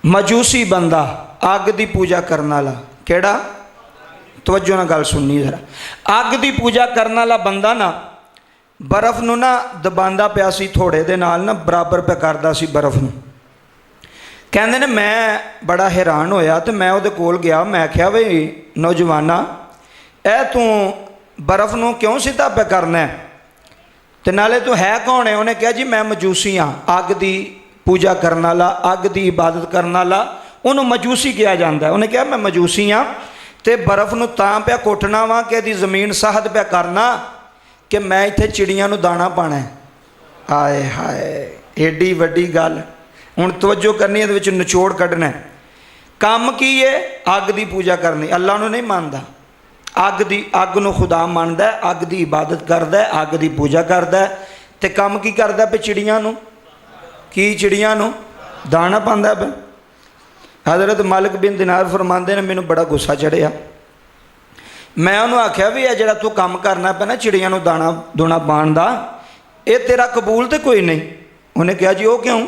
मजूसी बंदा अग की पूजा करने वाला केड़ा तवज्जो ना गल सुननी जरा। अग की पूजा करने वाला बंदा ना बर्फ नूं ना दबांदा पिया सी थोड़े दे नाल ना बराबर पे करदा सी बर्फ नूं। कहंदे ने मैं बड़ा हैरान होया तो मैं उहदे कोल गया। मैं आख्या बई नौजवाना ए तू बर्फ नूं क्यों सीधा पे करना है ते नाले तू है कौन है? उन्हें कहा जी मैं मजूसी हाँ, अग की पूजा करने वाला, अग की इबादत करने वाला, उन्होंने मजूसी कहा जाता है। उन्हें कहा मैं मजूसी हाँ तो बर्फ नूं तां पिया कोटना वा कि इहदी जमीन साहत पिया करना कि मैं इत्थे चिड़ियां नूं दाना पाना है। आए हाय एडी वड्डी गल। हुण तवज्जो करनी, इहदे विच निचोड़ कढना है। काम की है? अग की पूजा करनी। अल्लाह नूं नहीं मानदा, अग नूं खुदा मानदा है, अग की इबादत करदा है, अग की पूजा करदा है। ते काम की करदा पे? चिड़ियां नूं की चिड़ियां नूं दाना पांदा पे। हज़रत मालिक बिन दिनार फरमाते ने मैनू बड़ा गुस्सा चढ़िया। मैं उन्होंने आख्या भी है जिहड़ा तू काम करना पे ना चिड़ियां नूं दाना दूना पाण दा, ये तेरा कबूल तो कोई नहीं। उन्हें कहा जी वो क्यों?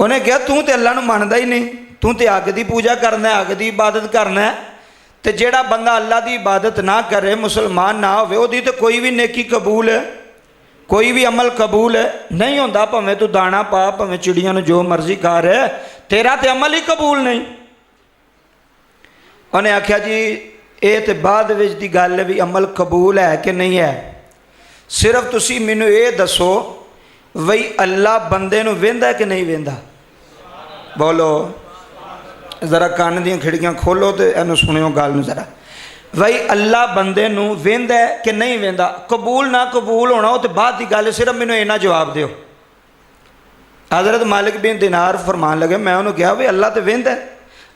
उन्हें कहा तू तो अल्लाह नूं मनदा ही नहीं, तू तो अग की पूजा करना है, अग की इबादत करना है। तो जिहड़ा बंदा अल्लाह की इबादत ना करे, मुसलमान ना होवे, उहदी तो कोई भी नेकी कबूल है, कोई भी अमल कबूल है नहीं होंदा। भावें तू दाना पा, भावें चिड़ियां नूं जो मर्जी कर, तेरा तो अमल ही कबूल नहीं। उन्हें आख्या जी ये तो बाद विच दी गल है भी अमल कबूल है कि नहीं है। सिर्फ तुसी मैनू ये दसो बई अल्लाह बंदे नूं वेंदा है कि नहीं वेंदा? बोलो जरा कान दी खिड़कियां खोलो तो इहनूं सुनियो गल नूं जरा। बई अल्लाह बंदे नूं वेंदा है कि नहीं वेंदा? कबूल ना कबूल होना वो तो बाद की गल है, सिर्फ मैनू इन्ना जवाब दिओ। हज़रत मालिक बिन दिनार फरमान लगे, मैं उन्होंने कहा भी अल्लाह तो वेंदा है,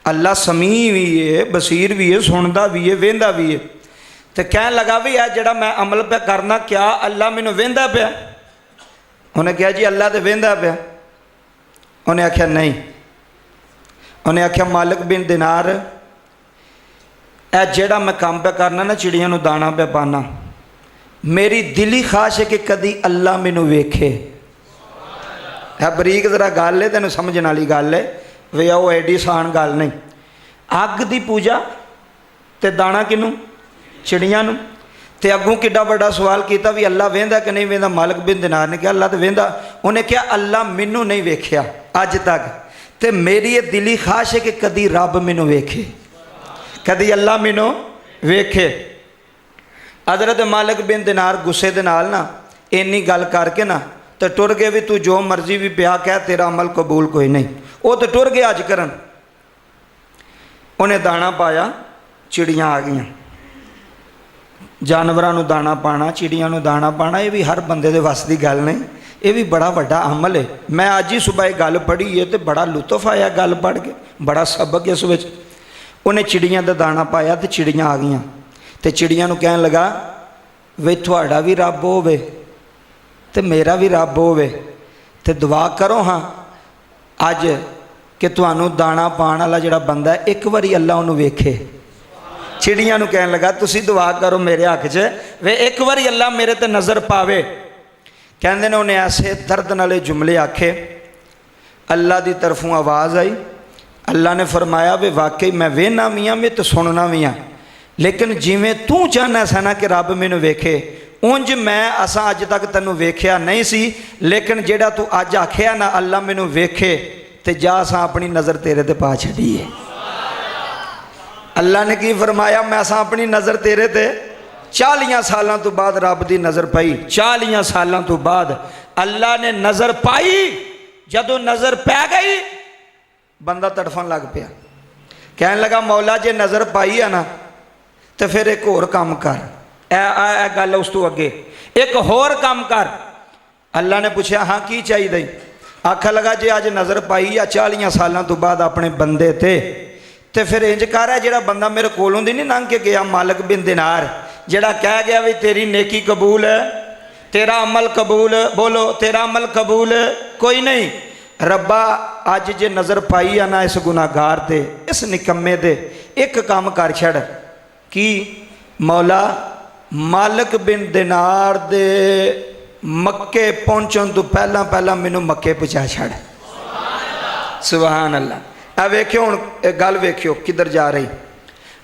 अल्लाह समी भी है, बसीर भी है, सुनता भी है, वेंदा भी है। तो कह लगा भी है जड़ा मैं अमल पे करना क्या अल्लाह मैनू वेंदा पिया? उन्हें कहा जी अल्लाह तो वेंदा पिया। उन्हें आख्या नहीं। उन्हें आख्या मालिक बिन दिनार ए जेड़ा मैं काम पे करना ना चिड़ियां नूं दाना पे पाना, मेरी दिली ख्वाहिश है कि कदी अल्लाह मैनू वेखे। है बरीक जरा गल है, तेन समझने वाली गल है वे वो एडी आसान गल नहीं। अग की पूजा ते दाना किनू? चिड़ियां नूं। ते अगों किड्डा बड़ा सवाल किया भी अल्लाह वेंदा कि नहीं वेंदा? मालिक बिन दिनार ने कहा अल्लाह तो वेंदा। उन्हें कहा अल्लाह मैनू नहीं वेख्या अज तक, ते मेरी ये दिली ख्वाहिश है कि कदी रब मैनू वेखे, कदी अल्लाह मैनू वेखे। हज़रत मालिक बिन दिनार गुस्से दे नाल ना इन्नी गल करके ना तो टुर गए भी तू जो मर्जी भी पिया कह तेरा अमल कबूल कोई नहीं। वो तो टुर गए अज करन। उन्हें दाना पाया, चिड़ियां आ गई। जानवरों को दाना पाना, चिड़ियां को दाना पाना, ये भी हर बंदे दे वस की गल नहीं, ये भी बड़ा वड्डा अमल है। मैं अज ही सुबह एक गल पढ़ी है तो बड़ा लुत्फ आया गल पढ़ के, बड़ा सबक इस विच। उन्हें चिड़ियां का दाना पाया तो चिड़ियां आ गई। तो चिड़ियां नूं कहन लगा वे तुहाडा भी रब होवे तो मेरा भी रब होवे, तो दुआ करो हाँ अज कि तुहानू दाना पाने वाला जिहड़ा बंदा है एक बारी अल्लाह उन्होंने वेखे। चिड़ियां नूं कहन लगा तुसी दुआ करो मेरे हक च वे एक बारी अल्लाह मेरे ते नज़र पावे। कहंदे ने उन्हें ऐसे दर्द नाले जुमले आखे, अल्लाह की तरफों आवाज़ आई। अल्लाह ने फरमाया वे वाकई मैं वेहना भी हाँ, मैं तो सुनना भी हाँ, लेकिन जिमें तू चाहना सा ना कि रब मैनू वेखे उंज मैं असा अज तक तेनू वेख्या नहीं सी, लेकिन जेड़ा तू अज आख्या ना अल्लाह मैनू वेखे तो जा असा अपनी नज़र तेरे ते पा छड़ी है। अल्लाह ने की फरमाया मैं असा अपनी नज़र तेरे ते 40 सालों तो बाद रब की नज़र पाई। 40 सालों तो बाद अल्लाह ने नज़र पाई। जदों नज़र पै गई बंदा तड़फन लग पिया, कहन लगा मौला जे नज़र पाई है ना तो फिर एक होर काम कर। ए गल उस तो अगे एक होर काम कर। अल्लाह ने पूछा हाँ की चाहिए? आखा लगा जे अज नज़र पाई या 40 सालों तो बाद अपने बंदे ते फिर इंज कर है जिहड़ा बंदा मेरे कोलों दी नहीं लंघ के गया मालिक बिन दिनार, जिहड़ा कह गया भी तेरी नेकी कबूल है, तेरा अमल कबूल, बोलो तेरा अमल कबूल कोई नहीं। रब्बा अज जे नज़र पाई है ना इस गुनाहगार ते, इस निकम्मे दे, एक काम कर छड़ कि मौला मालिक बिन दिनार दे मक्के पहुंचने तो पहला पहला मैनू मक्के पहुँचा छड़। सुभान अल्लाह। आ वेख्यो हुण गल वेख्यो किधर जा रही।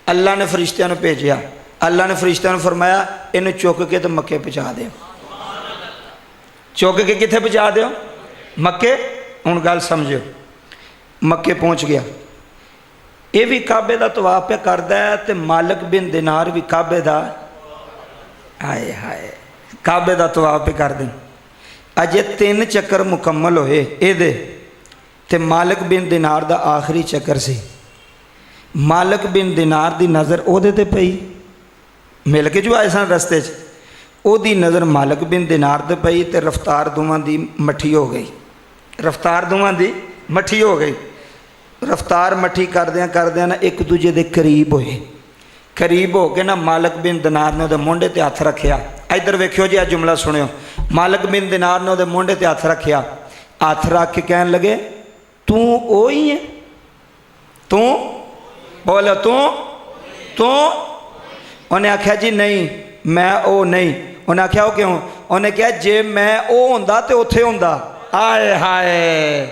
अल्लाह ने फरिश्तियां नूं भेजिया, अल्लाह ने फरिश्तियां नूं फरमाया इन्हूं चुक के तो मक्के पहुँचा दो। चुक के कित्थे पहुँचा दो? मक्के। हुण गल समझो, मक्के पहुँच गया। ये भी काबे का तवाफ पे करदा है ते मालिक बिन दिनार भी काबे का, हाय हाय, काबे का तवाफ पे कर दें। अजे 3 चक्कर मुकम्मल होए ये ते मालिक बिन दिनार का आखिरी चक्कर सी। मालिक बिन दिनार की नज़र ओदे ते पई, मिल के जो आए सन रस्ते च, ओदी नज़र मालिक बिन दिनार ते पई ते रफ्तार दोवां दी मट्ठी हो गई। रफ्तार दोवां दी मट्ठी हो गई। रफ्तार मट्ठी करद्या ना एक दूजे के करीब होए। करीब हो के ना मालिक बिन दिनार ने उहदे मोंढे ते हथ रखिया। इधर वेख्यो जी, आ जुमला सुनियो। मालिक बिन दिनार ने उहदे मोंढे ते हथ रखिया। हथ रख के कहन लगे तू ओ ही है? तू बोलो, तू उन्हें आख्या जी नहीं मैं ओ नहीं। उन्हें आख्या वो क्यों? उन्हें कहा जे मैं ओ हुंदा ते उत्थे हुंदा। आए हाय,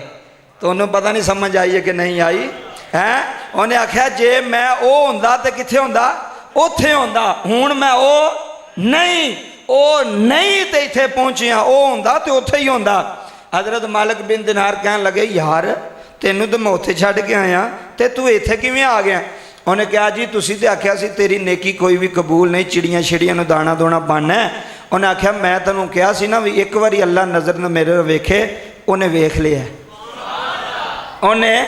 तो उन्हें पता नहीं समझ आई है कि नहीं आई है। उन्हें आख्या जे मैं ओ हुंदा ते कित्थे हुंदा? उत्थे हुंदा। हुण मैं ओ नहीं ते इत्थे पहुंचिया, ओ हुंदा ते उत्थे ही हुंदा। हजरत मालिक बिन दिनार कहन लगे यार तेनू तो मैं उत्थे छड्ड के आया ते तू इत्थे किवें आ गया? उन्हें कहा जी तुसीं ते आख्या सी तेरी नेकी कोई भी कबूल नहीं, चिड़ियां छिड़ियां नूं दाना दोना पाना है। उन्हें आख्या मैं तैनूं कहा सी ना भी एक बारी अल्लाह नज़र न मेरे वेखे, उन्हें वेख लिया, उन्हें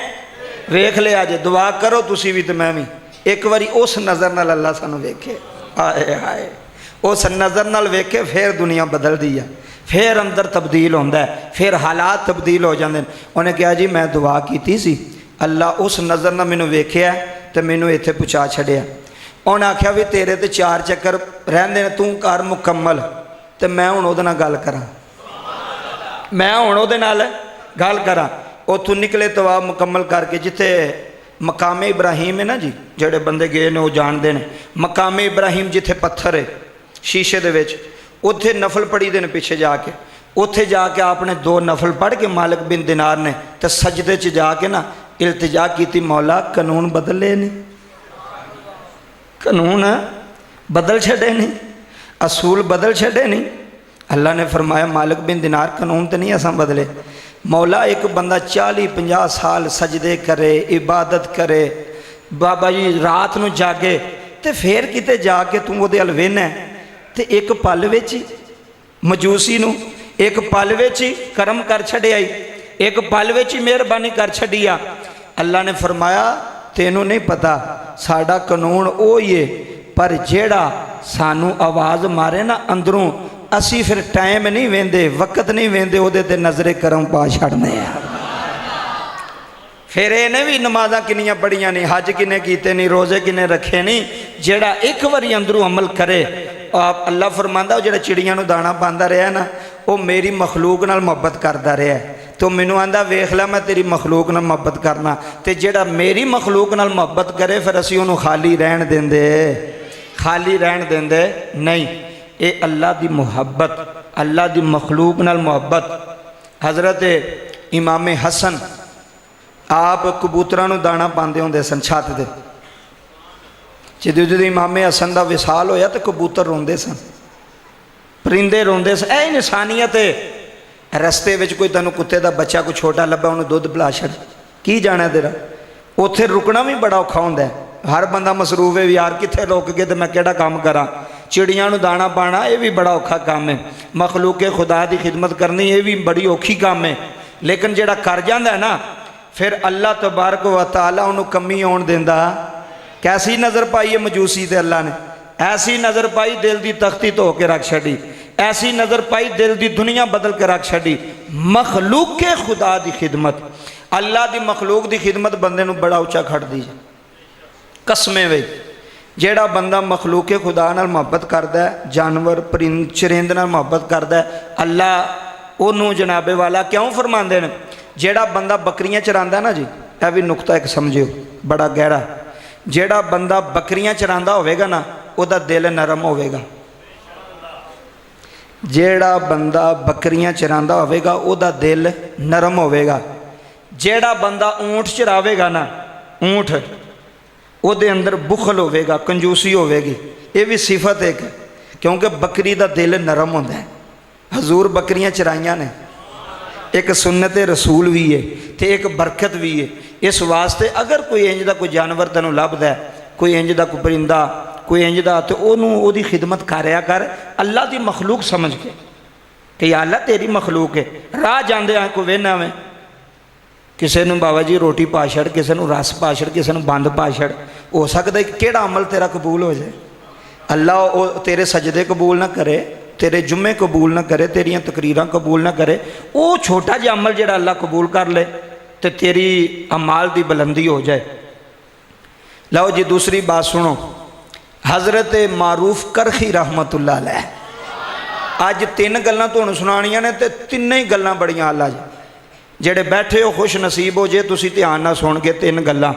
वेख लिया। जे दुआ करो तुसी भी तो मैं भी, एक बारी उस नज़र नाल अल्लाह सानू वेखे। हाय हाय, उस नज़र नाल वेखे फिर दुनिया बदलती है, फिर अंदर तब्दील होंदा है, फिर हालात तब्दील हो जाते हैं। उन्हें कहा जी मैं दुआ की सी, अल्लाह उस नज़र नाल मैनू वेख्या तो मैनू इत्थे पहुँचा छड़िया। उन्हें आख्या भी तेरे तो 4 चक्कर रहिंदे ने, तू कर मुकम्मल तो मैं हुण उहदे नाल गल करां, मैं हुण उहदे नाल गल करां। उतों निकले तवाफ मुकम्मल करके जिथे मकामे इब्राहिम है ना जी, जेड़े बंदे गए ने वो जानते हैं। मकामे इब्राहिम जिथे पत्थर है शीशे दे विच, उत्थे नफल पढ़ी दे ने पिछे जाके। उत्थे जाके आपने 2 नफल पढ़ के मालिक बिन दिनार ने तो सजदे च जाके ना इल्तिजा की, मौला कानून बदले नहीं, कानून बदल छड़े नहीं, असूल बदल छड़े नहीं। अल्लाह ने फरमाया मालिक बिन दिनार कानून तो नहीं असा बदले। मौला एक बंदा 40-50 साल सजदे करे, इबादत करे, बाबा जी रात नूं जागे, तो फिर किते जाके तू वो अल वेना तो एक पल विच ही मजूसी नूं एक पल विच ही करम कर छड़िया, एक पल विच ही मेहरबानी कर छड़िया। अल्लाह ने फरमाया तेनू नहीं पता साडा कानून ओ ही है, पर जेड़ा सानू आवाज़ मारे ना अंदरों, असी फिर टाइम नहीं वेंदे, वक्त नहीं वेंदे, उहदे ते नज़रे करम पा छड़ने आ। फिर इन्हें भी नमाज़ा किनियां पढ़ियां नहीं, हज किने कीते नहीं, रोज़े किने रखे नहीं। जेड़ा एक बारी अंदरों अमल करे, आप अल्लाह फरमांदा जेड़ा चिड़ियां नूं दाना पांदा रहा ना, वो मेरी मखलूक नाल मुहब्बत करदा रहा, तो मैनू आंदा वेख ला मैं तेरी मखलूक नाल मुहब्बत करना। तो जेड़ा मेरी मखलूक नाल मुहब्बत करे फिर असीं उहनूं खाली रहन देंदे, खाली रहन देंदे नहीं। ये अल्लाह की मुहब्बत, अल्लाह की मखलूक नाल मुहब्बत। हज़रत इमाम हसन आप कबूतरां नूं दाना पांदे हुंदे सन छत दे। जदों इमाम हसन का विसाल होया तो कबूतर रोंदे सन, परिंदे रोंदे सन। ऐ इंसानियत है। रस्ते में कोई तेनों कुत्ते का बच्चा कोई छोटा लभा उन्होंने दुध पिला छड़, की जाना तेरा। उत्थे रुकना भी बड़ा औखा होंदा है, हर बंदा मसरूफ है भी यार कित्थे रुक के तो मैं केड़ा काम करा। चिड़ियां नूं दाना पाना ये भी बड़ा औखा काम है, मखलूक खुदा की खिदमत करनी ये भी बड़ी औखी काम है। लेकिन जेड़ा कर जांदा है ना फिर अल्लाह तबारक व तआला उन्होंने कमी आउण दिंदा। कैसी नज़र पाई है मजूसी ते अल्लाह ने, ऐसी नज़र पाई दिल की तख्ती धो के रख छड़ी, ऐसी नज़र पाई दिल की दुनिया बदल के रख छड़ी। मखलूक के खुदा की खिदमत, अल्लाह की मखलूक की खिदमत बंदे नूं बड़ा उच्चा खड़दी है। कसमें वे जेड़ा बंदा मखलूक के खुदा नाल मुहब्बत करदा है, जानवर परिंद चरिंद नाल मुहब्बत करदा है, अल्लाह उन्होंने जनाबे वाला क्यों फरमाते हैं। जेड़ा बंदा बकरियां चरांदा ना जी, यह भी नुकता एक समझियो बड़ा गहरा। जेड़ा बंदा बकरियां चरांदा होवेगा ना उहदा दिल नरम होवेगा। जेड़ा बंदा बकरियां चरांदा होवेगा उहदा दिल नरम होवेगा। ਜਿਹੜਾ ਬੰਦਾ ਊਂਠ ਚਰਾਵੇਗਾ ਨਾ, ਊਂਠ, ਉਹਦੇ ਅੰਦਰ ਬੁਖਲ ਹੋਵੇਗਾ, ਕੰਜੂਸੀ ਹੋਵੇਗੀ। ਇਹ ਵੀ ਸਿਫਤ ਇੱਕ, ਕਿਉਂਕਿ ਬੱਕਰੀ ਦਾ ਦਿਲ ਨਰਮ ਹੁੰਦਾ ਹੈ। ਹਜ਼ੂਰ ਬੱਕਰੀਆਂ ਚਰਾਈਆਂ ਨੇ, ਇੱਕ ਸੁਨਨਤ ਰਸੂਲ ਵੀ ਹੈ ਤੇ ਇੱਕ ਬਰਕਤ ਵੀ ਹੈ। ਇਸ ਵਾਸਤੇ ਅਗਰ ਕੋਈ ਇੰਜ ਦਾ ਕੋਈ ਜਾਨਵਰ ਤੈਨੂੰ ਲੱਭਦਾ, ਕੋਈ ਇੰਜ ਦਾ ਕੋਈ ਪਰਿੰਦਾ, ਕੋਈ ਇੰਜ ਦਾ, ਤੇ ਉਹਨੂੰ ਉਹਦੀ ਖਿਦਮਤ ਕਰਿਆ ਕਰ ਅੱਲਾ ਦੀ ਮਖਲੂਕ ਸਮਝ ਕੇ ਕਿ ਯਾ ਅੱਲਾ ਤੇਰੀ ਮਖਲੂਕ ਹੈ। ਰਾਹ ਜਾਂਦੇ ਆ ਕੋਈ ਵੇਹਨਾ ਵੇ, ਕਿਸੇ ਨੂੰ ਬਾਬਾ ਜੀ ਰੋਟੀ ਪਾ ਛੜ, ਕਿਸੇ ਨੂੰ ਰਸ ਪਾ ਛੜ, ਕਿਸੇ ਨੂੰ ਬੰਦ ਪਾ ਛੜ। ਹੋ ਸਕਦਾ ਕਿ ਕਿਹੜਾ ਅਮਲ ਤੇਰਾ ਕਬੂਲ ਹੋ ਜਾਏ। ਅੱਲਾ ਉਹ ਤੇਰੇ ਸਜਦੇ ਕਬੂਲ ਨਾ ਕਰੇ, तेरे जुम्मे कबूल ना करे, तेरिया तकरीरां कबूल ना करे। वो छोटा जिहा अमल जिहड़ा अल्लाह कबूल कर ले तो तेरी अमाल की बुलंदी हो जाए। लो जी दूसरी बात सुनो, हज़रत मारूफ करखी रहमतुल्लाह अलैह अज तीन गल्लां तुहानूं सुणाणियां ने, ते तिन्ने ही गल्लां बड़ियां आला जी। जेड़े बैठे हो खुश नसीब हो जे तुसीं ध्यान नाल सुण के तीन गल्लां।